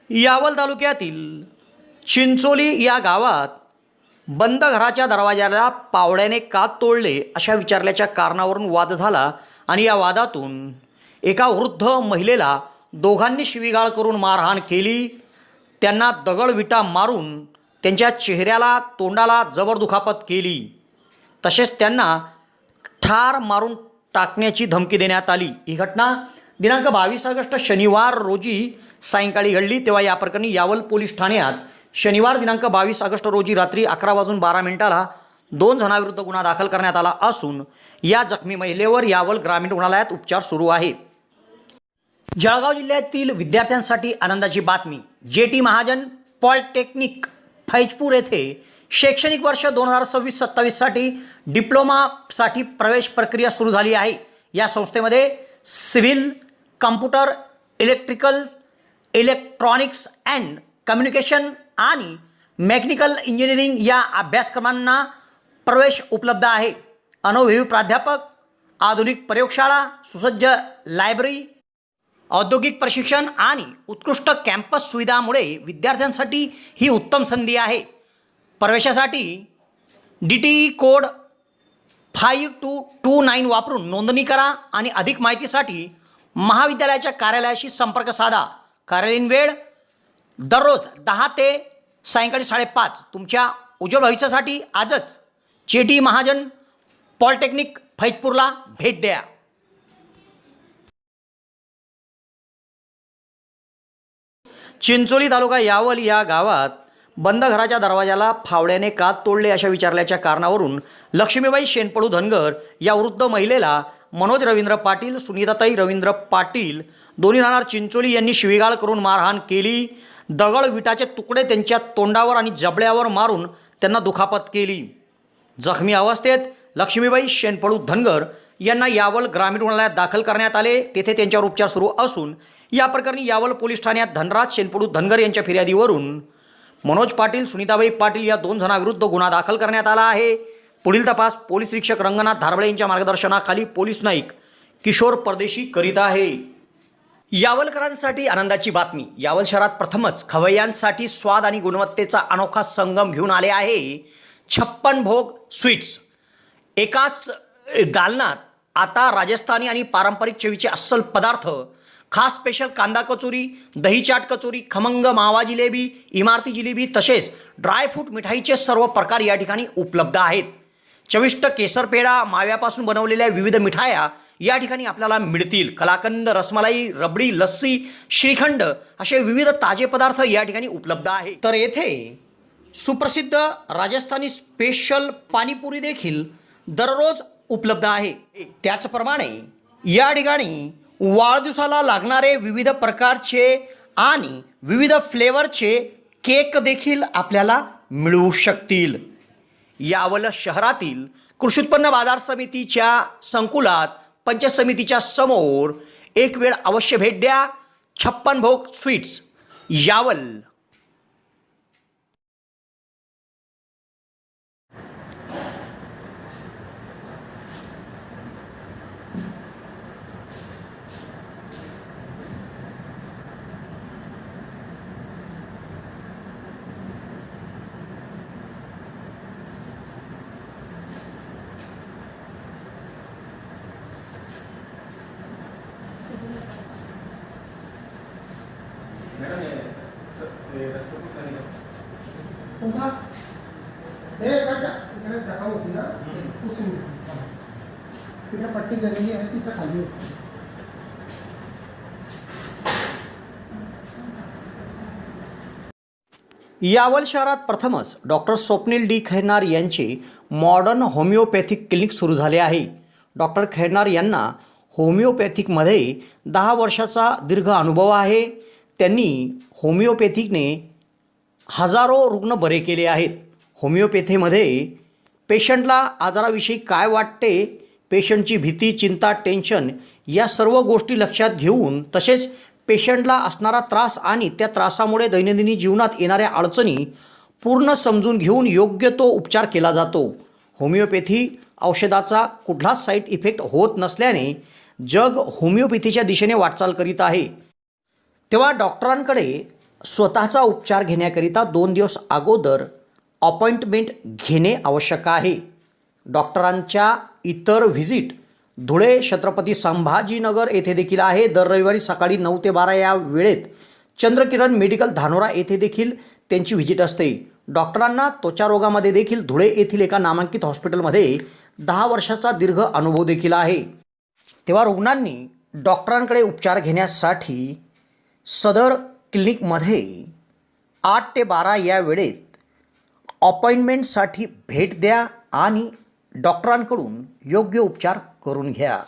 यावल तालुक्यातील चिंचोली या गावात बंद घराच्या दरवाजाला पावड्याने का तोडले अशा विचारल्याच्या कारणावरून वाद झाला आणि या वादातून एका वृद्ध महिलेला दोघांनी शिवीगाळ करून मारहाण केली। त्यांना दगडविटा मारून त्यांच्या चेहऱ्याला तोंडाला जबर दुखापत केली। तसेच त्यांना ठार मारून टाकण्याची धमकी देण्यात आली। ही घटना दिनांक 22 ऑगस्ट शनिवार रोजी सायंकाळी घडली। तेव्हा या प्रकरणी यावल पोलीस ठाण्यात शनिवार दिनांक 22 ऑगस्ट रोजी रात्री 11:12 2 जणांविरुद्ध गुन्हा दाखल करण्यात आला असून या जखमी महिलेवर यावल ग्रामीण रुग्णालयात उपचार सुरू आहे। जळगाव जिल्ह्यातील विद्यार्थ्यांसाठी आनंदाची बातमी। जेटी महाजन पॉलिटेक्निक फैजपूर येथे शैक्षणिक वर्ष 2026-27 साठी डिप्लोमासाठी प्रवेश प्रक्रिया सुरू झाली आहे। या संस्थेमध्ये civil, computer, electrical, electronics and communication आणि मेकॅनिकल इंजिनिअरिंग या अभ्यासक्रमांना प्रवेश उपलब्ध आहे। अनुभवी प्राध्यापक, आधुनिक प्रयोगशाळा, सुसज्ज लायब्ररी, औद्योगिक प्रशिक्षण आणि उत्कृष्ट कॅम्पस सुविधांमुळे विद्यार्थ्यांसाठी ही उत्तम संधी आहे। प्रवेशासाठी DTE कोड 5229 वापरून नोंदणी करा आणि अधिक माहितीसाठी महाविद्यालयाच्या कार्यालयाशी संपर्क साधा। कार्यालयीन वेळ दररोज 10 ते सायंकाळी 5:30। तुमच्या उज्ज्वल भविष्यासाठी आजच जेटी महाजन पॉलिटेक्निक फैजपूरला भेट द्या। चिंचोली तालुका यावल या गावात बंद घराच्या दरवाजाला फावड्याने का तोडले अशा विचारल्याच्या कारणावरून लक्ष्मीबाई शेनपडू धनगर या वृद्ध महिलेला मनोज रवींद्र पाटील, सुनीताताई रवींद्र पाटील दोन्ही राहणार चिंचोली यांनी शिवीगाळ करून मारहाण केली। दगड विटाचे तुकडे त्यांच्या तोंडावर आणि जबड्यावर मारून त्यांना दुखापत केली। जखमी अवस्थेत लक्ष्मीबाई शेनपडू धनगर यांना यावल ग्रामीण रुग्णालयात दाखल करण्यात आले। तेथे त्यांच्यावर उपचार सुरू असून या प्रकरणी यावल पोलीस ठाण्यात धनराज शेनपडू धनगर यांच्या फिर्यादीवरून मनोज पाटील, सुनीताबाई पाटील या 2 जणांविरुद्ध गुन्हा दाखल करण्यात आला आहे। पुढील तपास पोलीस निरीक्षक रंगनाथ धारबळे यांच्या मार्गदर्शनाखाली पोलीस नाईक किशोर परदेशी करीत आहे। यावलकरांसाठी आनंदाची बातमी। यावल शहरात प्रथमच खवय्यांसाठी स्वाद आणि गुणवत्तेचा अनोखा संगम घेऊन आले आहे 56 भोग स्वीट्स। एकाच दालनात आता राजस्थानी आणि पारंपरिक चवीचे अस्सल पदार्थ, खास स्पेशल कांदा कचोरी, दही चाट कचोरी, खमंग मावा जिलेबी, इमारती जिलेबी तसेच ड्रायफ्रूट मिठाईचे सर्व प्रकार या ठिकाणी उपलब्ध आहेत। चविष्ट केसर पेढा, माव्यापासून बनवलेल्या विविध मिठाया या ठिकाणी आपल्याला मिळतील। कलाकंद, रसमलाई, रबडी, लस्सी, श्रीखंड असे विविध ताजे पदार्थ या ठिकाणी उपलब्ध आहेत। तर येथे सुप्रसिद्ध राजस्थानी स्पेशल पाणीपुरी देखील दररोज उपलब्ध आहे। त्याचप्रमाणे या ठिकाणी वाढदिवसाला लागणारे विविध प्रकारचे आणि विविध फ्लेवरचे केक देखील आपल्याला मिळू शकतील। यावल शहरातील कृषी उत्पन्न बाजार समितीच्या संकुलात पंचायत समितीच्या समोर एक वेळ अवश्य भेट द्या। 56 भोग स्वीट्स, यावल। पुन्हा हे इकडे जखम होती ना, पुसून तिकडे पट्टी झालेली आहे, तिचं खाली होती। यावल शहरात प्रथमच डॉक्टर स्वप्नील डी खैरनार यांचे मॉडर्न होमिओपॅथिक क्लिनिक सुरू झाले आहे। डॉक्टर खैरनार यांना होमिओपॅथिकमध्ये 10 वर्षाचा दीर्घ अनुभव आहे। त्यांनी होमिओपॅथिकने हजारो रुग्ण बरे केले आहेत। होमिओपॅथीमध्ये पेशंटला आजाराविषयी काय वाटते, पेशंटची भीती, चिंता, टेन्शन या सर्व गोष्टी लक्षात घेऊन तसेच पेशंटला असणारा त्रास आणि त्या त्रासामुळे दैनंदिन जीवनात येणाऱ्या अडचणी पूर्ण समजून घेऊन योग्य तो उपचार केला जातो। होमिओपॅथी औषधाचा कुठलाच साईड इफेक्ट होत नसल्याने जग होमिओपॅथीच्या दिशेने वाटचाल करीत आहे। तेव्हा डॉक्टरांकडे स्वतःचा उपचार घेण्याकरिता 2 दिवस अगोदर अपॉइंटमेंट घेणे आवश्यक आहे. डॉक्टरांच्या इतर व्हिजिट धुळे, छत्रपती संभाजीनगर येथे देखील आहे. दर रविवारी सकाळी 9 ते 12 या वेळेत चंद्रकिरण मेडिकल धानोरा येथे देखील त्यांची व्हिजिट असते. डॉक्टरांना त्वचा रोगामध्ये देखील धुळे येथील एका नामांकित हॉस्पिटलमध्ये 10 वर्षाचा दीर्घ अनुभव देखील आहे. तेव्हा रुग्णांनी डॉक्टरांकडे उपचार घेण्यासाठी सदर क्लिनिकमध्ये 8 ते 12 या वेळेत अपॉइंटमेंटसाठी भेट द्या आणि डॉक्टरांकडून योग्य उपचार करून घ्या.